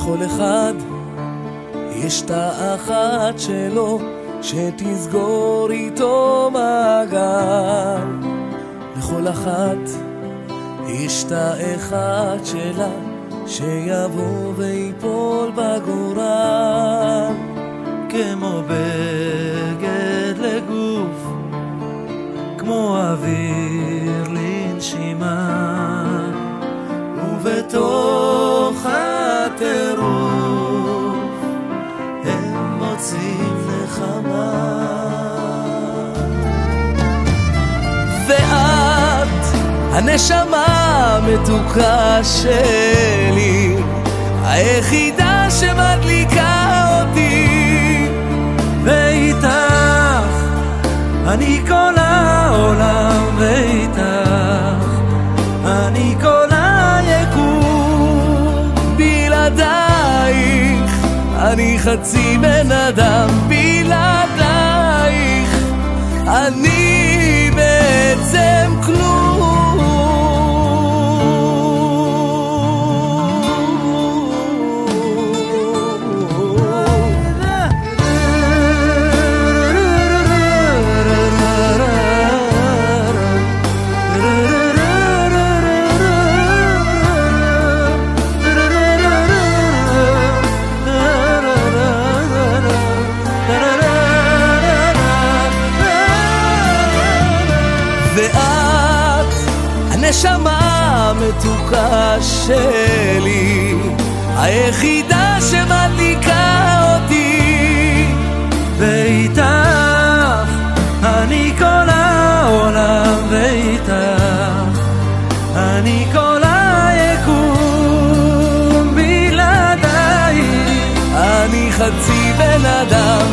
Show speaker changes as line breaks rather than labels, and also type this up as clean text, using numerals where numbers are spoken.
לכל אחד יש תא אחת שלו שתסגור איתו מעגל. לכל אחת יש תא אחד שלה שיבוא ויפול בגורל.
כמו בגד לגוף, כמו אוויר לנשימה, ובתוך הטירוף הם מוצאים נחמה.
ואת הנשמה המתוקה שלי, היחידה שמדליקה אותי,
ואיתך אני כל העולם, ואיתך אני כל היקום.
בלעדייך אני חצי בן אדם, בלעדייך אני בעצם כלום. ואת הנשמה המתוקה שלי, היחידה שמדליקה אותי,
ואיתך אני כל העולם, ואיתך אני כל היקום. בלעדייך
אני חצי בן אדם,